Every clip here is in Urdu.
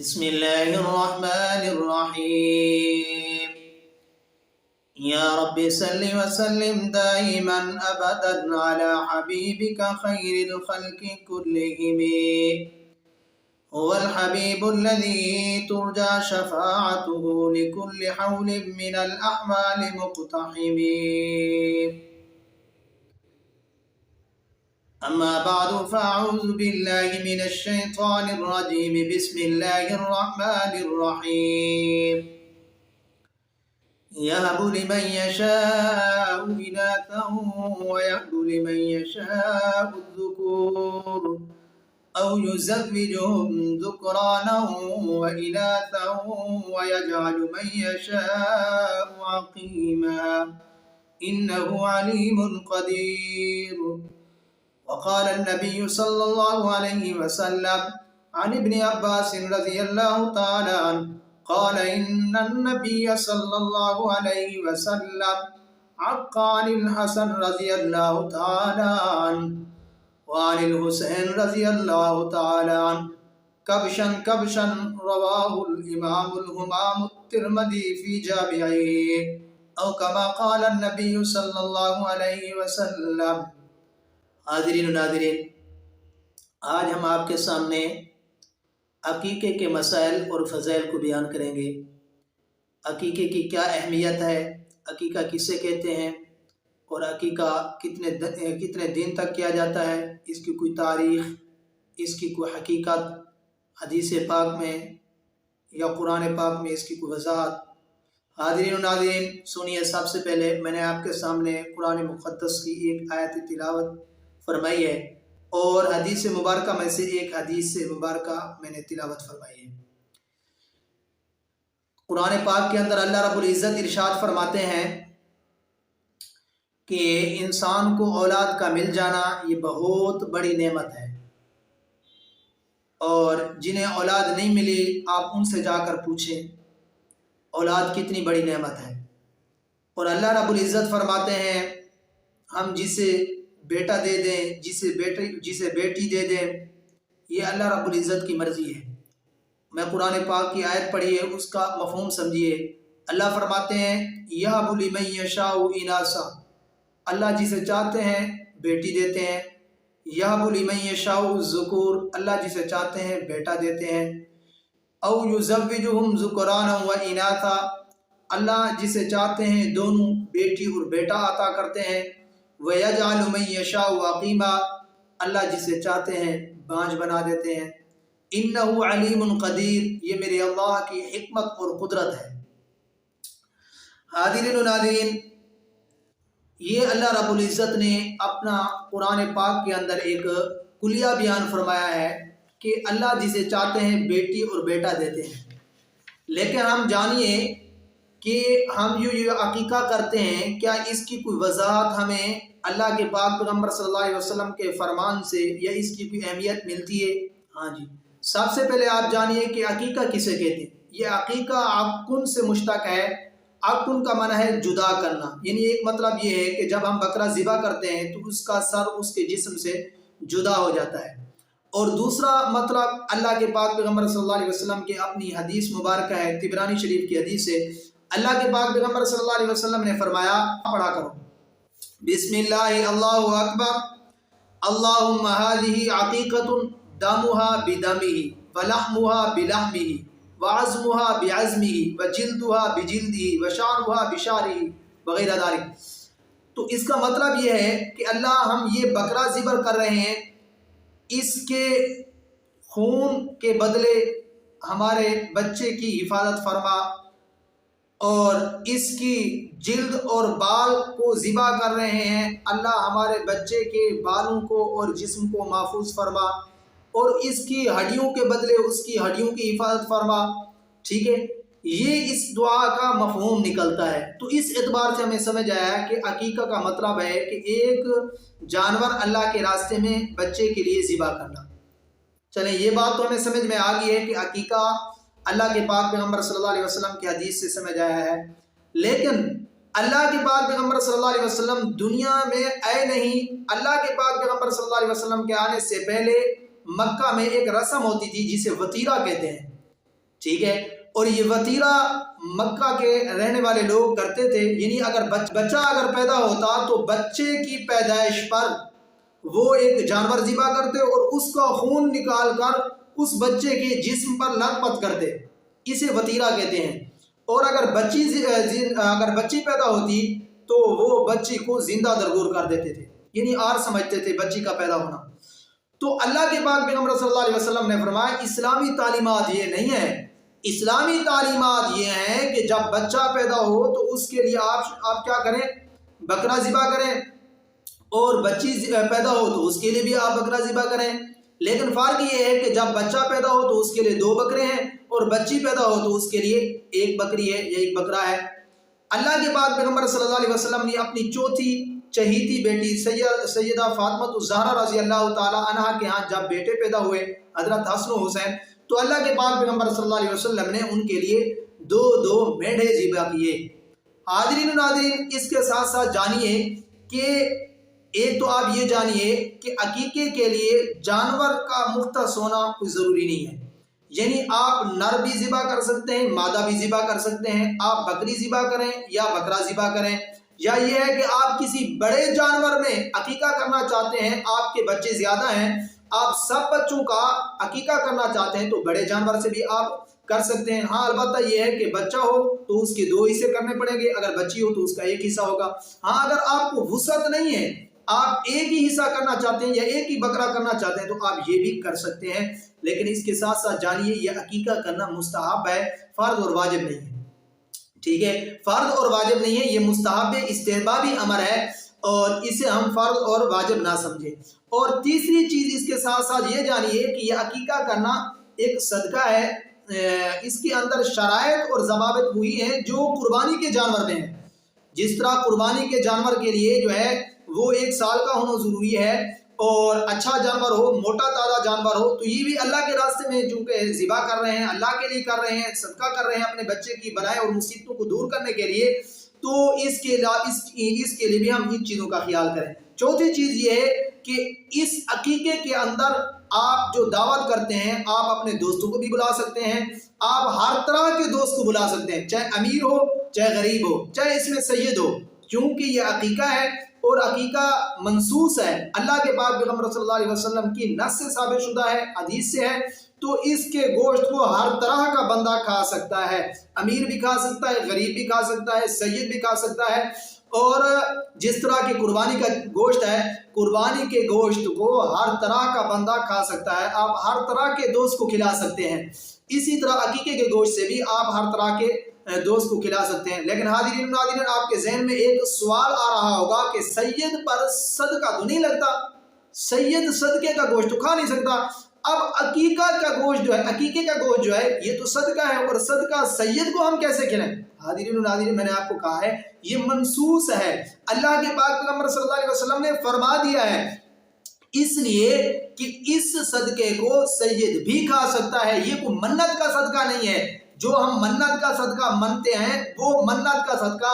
بسم الله الرحمن الرحيم. يا رب صل وسلم دائما أبدا على حبيبك خير الخلق كلهم. هو الحبيب الذي ترجى شفاعته لكل حول من الأحوال مقتحم. أما بعد فأعوذ بالله من الشيطان الرجيم. بسم الله الرحمن الرحيم. يهب لمن يشاء إناثا ويهب لمن يشاء الذكور أو يزوجهم ذكرانا وإناثا ويجعل من يشاء عقيما إنه عليم قدير. وقال النبي صلى الله عليه وسلم عن ابن عباس رضي الله تعالى عنه قال إن النبي صلى الله عليه وسلم عق عن الحسن رضي الله تعالى عنه وعن الحسين رضي الله تعالى عنه كبشا كبشا. رواه الإمام الهمام الترمذي في جامعه أو كما قال النبي صلى الله عليه وسلم. حاضرین و ناظرین، آج ہم آپ کے سامنے عقیقے کے مسائل اور فضائل کو بیان کریں گے. عقیقے کی کیا اہمیت ہے، عقیقہ کسے کہتے ہیں اور عقیقہ کتنے دن تک کیا جاتا ہے، اس کی کوئی تاریخ، اس کی کوئی حقیقت حدیث پاک میں یا قرآن پاک میں اس کی کوئی وضاحت. حاضرین و ناظرین سنیے، سب سے پہلے میں نے آپ کے سامنے قرآن مقدس کی ایک آیت تلاوت فرمائی ہے اور حدیث مبارکہ میں سے ایک حدیث مبارکہ میں نے تلاوت فرمائی ہے. قرآن پاک کے اندر اللہ رب العزت ارشاد فرماتے ہیں کہ انسان کو اولاد کا مل جانا یہ بہت بڑی نعمت ہے، اور جنہیں اولاد نہیں ملی آپ ان سے جا کر پوچھیں اولاد کتنی بڑی نعمت ہے. اور اللہ رب العزت فرماتے ہیں ہم جسے بیٹا دے دیں، جسے بیٹی دے دیں، یہ اللہ رب العزت کی مرضی ہے. میں قرآن پاک کی آیت پڑھی ہے، اس کا مفہوم سمجھیے. اللہ فرماتے ہیں یَهَبُ لِمَن يَشَاءُ إِنَاثًا، اللہ جسے چاہتے ہیں بیٹی دیتے ہیں. یَهَبُ لِمَن يَشَاءُ الذُّکُورَ، اللہ جسے چاہتے ہیں بیٹا دیتے ہیں. أَوْ يُزَوِّجُهُمْ ذُكْرَانًا وَإِنَاثًا، اللہ جسے چاہتے ہیں دونوں بیٹی اور بیٹا عطا کرتے ہیں. وَيَجْعَلُ مَن يَشَاءُ عَقِيمًا، اللہ جسے چاہتے ہیں بانجھ بنا دیتے ہیں. إِنَّهُ عَلِيمٌ قَدِيرٌ، یہ میرے اللہ کی حکمت اور قدرت ہے. حاضرین و ناظرین، یہ اللہ رب العزت نے اپنا قرآن پاک کے اندر ایک کلیہ بیان فرمایا ہے کہ اللہ جسے چاہتے ہیں بیٹی اور بیٹا دیتے ہیں. لیکن ہم جانیے کہ ہم یہ عقیقہ کرتے ہیں، کیا اس کی کوئی وضاحت ہمیں اللہ کے پاک پیغمبر صلی اللہ علیہ وسلم کے فرمان سے یا اس کی کوئی اہمیت ملتی ہے؟ ہاں جی. سب سے پہلے آپ جانیے کہ عقیقہ کسے کہتے ہیں. یہ عقیقہ عقن سے مشتق ہے. عقن کا معنی ہے جدا کرنا، یعنی ایک مطلب یہ ہے کہ جب ہم بکرا ذبح کرتے ہیں تو اس کا سر اس کے جسم سے جدا ہو جاتا ہے. اور دوسرا مطلب اللہ کے پاک پیغمبر صلی اللہ علیہ وسلم کی اپنی حدیث مبارکہ ہے، طبرانی شریف کی حدیث ہے. اللہ کے پاک پیغمبر صلی اللہ علیہ وسلم نے فرمایا، پڑھا کرو بسم اللہ اللہ اکبر اللہم هذه عقیقۃ دمها بدمه ولحمها بلحمه وعظمها بعظمه وجلدها بجلده وشعرها بشعره وغیرہ ذلك. تو اس کا مطلب یہ ہے کہ اللہ ہم یہ بکرا ذبح کر رہے ہیں، اس کے خون کے بدلے ہمارے بچے کی حفاظت فرما، اور اس کی جلد اور بال کو ذبح کر رہے ہیں، اللہ ہمارے بچے کے بالوں کو اور جسم کو محفوظ فرما، اور اس کی ہڈیوں کے بدلے اس کی ہڈیوں کی حفاظت فرما. ٹھیک ہے، یہ اس دعا کا مفہوم نکلتا ہے. تو اس اعتبار سے ہمیں سمجھ آیا کہ عقیقہ کا مطلب ہے کہ ایک جانور اللہ کے راستے میں بچے کے لیے ذبح کرنا. چلیں یہ بات تو ہمیں سمجھ میں آ گئی ہے کہ عقیقہ اللہ کے پاک پیغمبر صلی اللہ علیہ وسلم کی حدیث سے سمجھ آیا ہے. لیکن اللہ کے پاک پیغمبر صلی اللہ علیہ وسلم دنیا میں آئے نہیں. اللہ کے پاک پیغمبر صلی اللہ علیہ وسلم کے آنے سے پہلے مکہ میں ایک رسم ہوتی تھی جسے وطیرہ کہتے ہیں. ٹھیک ہے. اور یہ وطیرہ مکہ کے رہنے والے لوگ کرتے تھے، یعنی اگر بچہ اگر پیدا ہوتا تو بچے کی پیدائش پر وہ ایک جانور ذبح کرتے اور اس کا خون نکال کر اس بچے کے جسم پر لت پت کرتے، اسے وطیرہ کہتے ہیں. اور اگر بچی پیدا ہوتی تو وہ بچی کو زندہ درگور کر دیتے تھے، یعنی آر سمجھتے تھے بچی کا پیدا ہونا. تو اللہ کے پاک پیغمبر صلی اللہ علیہ وسلم نے فرمایا اسلامی تعلیمات یہ نہیں ہے. اسلامی تعلیمات یہ ہیں کہ جب بچہ پیدا ہو تو اس کے لیے آپ کیا کریں، بکرا ذبح کریں، اور بچی پیدا ہو تو اس کے لیے بھی آپ بکرا ذبح کریں. لیکن فرق یہ ہے کہ جب بچہ پیدا ہو تو اس کے لیے 2 بکرے ہیں، اور بچی پیدا ہو تو اس کے لیے 1 بکری ہے یا 1 بکرا ہے. اللہ کے پاک پیغمبر صلی اللہ علیہ وسلم نے اپنی چوتھی چہیتی بیٹی سیدہ فاطمہ الزہرا رضی اللہ تعالی عنہا کے ہاں جب بیٹے پیدا ہوئے حضرت حسن و حسین، تو اللہ کے پاک پیغمبر صلی اللہ علیہ وسلم نے ان کے لیے 2 مینڈھے ذبح کیے. حاضرین و ناظرین، اس کے ساتھ ساتھ جانیے کہ ایک تو آپ یہ جانیے کہ عقیقے کے لیے جانور کا مختص ہونا کوئی ضروری نہیں ہے. یعنی آپ نر بھی ذبح کر سکتے ہیں، مادہ بھی ذبح کر سکتے ہیں. آپ بکری ذبح کریں یا بکرا ذبح کریں، یا یہ ہے کہ آپ کسی بڑے جانور میں عقیقہ کرنا چاہتے ہیں، آپ کے بچے زیادہ ہیں، آپ سب بچوں کا عقیقہ کرنا چاہتے ہیں تو بڑے جانور سے بھی آپ کر سکتے ہیں. ہاں البتہ یہ ہے کہ بچہ ہو تو اس کے 2 حصے کرنے پڑیں گے، اگر بچی ہو تو اس کا 1 حصہ ہوگا. ہاں اگر آپ کو وسعت نہیں ہے، آپ 1 ہی حصہ کرنا چاہتے ہیں یا 1 ہی بکرا کرنا چاہتے ہیں تو آپ یہ بھی کر سکتے ہیں. لیکن اس کے ساتھ ساتھ جانیے یہ عقیقہ کرنا مستحب ہے، فرض اور واجب نہیں ہے. ٹھیک ہے، فرض اور واجب نہیں ہے، یہ مستحب استحبابی امر ہے، اور اسے ہم فرض اور واجب نہ سمجھیں. اور تیسری چیز اس کے ساتھ ساتھ یہ جانیے کہ یہ عقیقہ کرنا ایک صدقہ ہے. اس کے اندر شرائط اور ضوابط وہی ہیں جو قربانی کے جانور میں ہیں. جس طرح قربانی کے جانور کے لیے جو ہے وہ 1 سال کا ہونا ضروری ہے، اور اچھا جانور ہو، موٹا تازہ جانور ہو، تو یہ بھی اللہ کے راستے میں چونکہ ذبح کر رہے ہیں، اللہ کے لیے کر رہے ہیں، صدقہ کر رہے ہیں اپنے بچے کی بلائیں اور مصیبتوں کو دور کرنے کے لیے، تو اس کے لیے بھی ہم ان چیزوں کا خیال کریں. چوتھی چیز یہ ہے کہ اس عقیقے کے اندر آپ جو دعوت کرتے ہیں، آپ اپنے دوستوں کو بھی بلا سکتے ہیں. آپ ہر طرح کے دوست کو بلا سکتے ہیں، چاہے امیر ہو، چاہے غریب ہو، چاہے اس میں سید ہو، کیونکہ یہ عقیقہ ہے اور عقیقہ منصوص ہے، اللہ کے پاک پیغمبر صلی اللہ علیہ وسلم کی نص سے ثابت شدہ ہے، حدیث سے ہے. تو اس کے گوشت کو ہر طرح کا بندہ کھا سکتا ہے، امیر بھی کھا سکتا ہے، غریب بھی کھا سکتا ہے، سید بھی کھا سکتا ہے. اور جس طرح کی قربانی کا گوشت ہے، قربانی کے گوشت کو ہر طرح کا بندہ کھا سکتا ہے، آپ ہر طرح کے دوست کو کھلا سکتے ہیں. اسی طرح عقیقے کے گوشت سے بھی آپ ہر طرح کے دوست کو کھلا سکتے ہیں. لیکن حاضرین ناظرین، آپ کے ذہن میں ایک سوال آ رہا ہوگا کہ سید پر صدقہ تو نہیں لگتا، سید صدقے کا گوشت تو کھا نہیں سکتا. اب عقیقہ کا گوشت جو ہے، عقیقے کا گوشت جو ہے یہ تو صدقہ ہے، اور صدقہ سید کو ہم کیسے کھلائیں؟ حاضرین ناظرین، میں نے آپ کو کہا ہے یہ منصوص ہے، اللہ کے پاک پیغمبر صلی اللہ علیہ وسلم نے فرما دیا ہے، اس لیے کہ اس صدقے کو سید بھی کھا سکتا ہے. یہ کوئی منت کا صدقہ نہیں ہے. جو ہم منت کا صدقہ منتے ہیں وہ منت کا صدقہ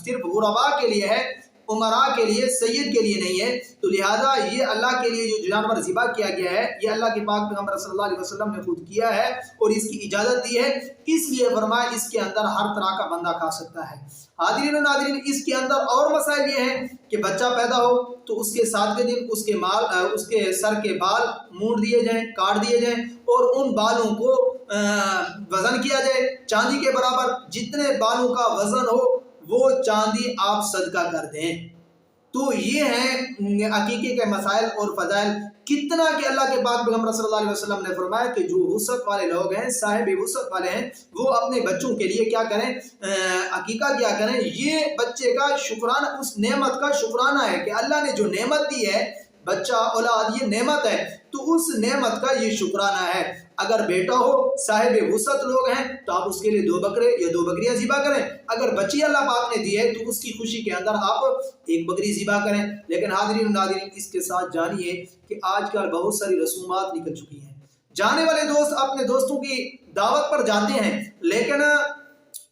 صرف غرباء کے لیے ہے، امراء کے لیے، سید کے لیے نہیں ہے. تو لہذا یہ اللہ کے لیے جو جانور ذبح کیا گیا ہے یہ اللہ کے پاک پیغمبر صلی اللہ علیہ وسلم نے خود کیا ہے اور اس کی اجازت دی ہے، اس لیے فرمایا اس کے اندر ہر طرح کا بندہ کھا سکتا ہے. حاضرین و ناظرین، اس کے اندر اور مسائل یہ ہیں کہ بچہ پیدا ہو تو اس کے 7ویں دن اس کے سر کے بال مونڈ دیے جائیں، کاٹ دیے جائیں، اور ان بالوں کو وزن کیا جائے چاندی کے برابر. جتنے بالوں کا وزن ہو وہ چاندی آپ صدقہ کر دیں. تو یہ ہیں عقیقے کے مسائل اور فضائل. کتنا کہ اللہ کے پاک پیغمبر صلی اللہ علیہ وسلم نے فرمایا کہ جو وسعت والے لوگ ہیں، صاحب وسعت والے ہیں، وہ اپنے بچوں کے لیے کیا کریں، عقیقہ کیا کریں. یہ بچے کا شکرانہ، اس نعمت کا شکرانہ ہے کہ اللہ نے جو نعمت دی ہے، بچہ اولاد یہ نعمت ہے، تو اس نعمت کا یہ شکرانہ ہے. اگر بیٹا ہو، صاحب وسعت لوگ ہیں، تو آپ اس کے لیے 2 بکرے یا 2 بکریاں ذبح کریں. اگر بچی اللہ پاک نے دی ہے تو اس کی خوشی کے اندر آپ 1 بکری ذبح کریں. لیکن حاضرین ناظرین، اس کے ساتھ جانیے کہ آج کل بہت ساری رسومات نکل چکی ہیں. جانے والے دوست اپنے دوستوں کی دعوت پر جاتے ہیں، لیکن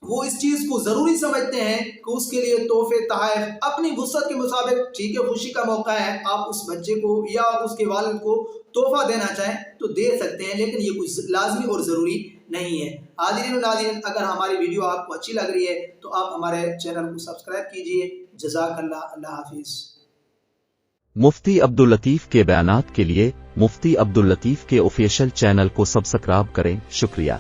وہ اس چیز کو ضروری سمجھتے ہیں کہ اس کے لیے تحفے تحائف اپنی وسعت کے مطابق، ٹھیک ہے خوشی کا موقع ہے، آپ اس بچے کو یا اس کے والد کو تحفہ دینا چاہیں تو دے سکتے ہیں، لیکن یہ کچھ لازمی اور ضروری نہیں ہے۔ حاضرین و ناظرین، اگر ہماری ویڈیو آپ کو اچھی لگ رہی ہے تو آپ ہمارے چینل کو سبسکرائب کیجئے۔ جزاک اللہ، اللہ حافظ۔ مفتی عبداللطیف کے بیانات کے لیے مفتی عبداللطیف کے آفیشیل چینل کو سبسکرائب کریں۔ شکریہ۔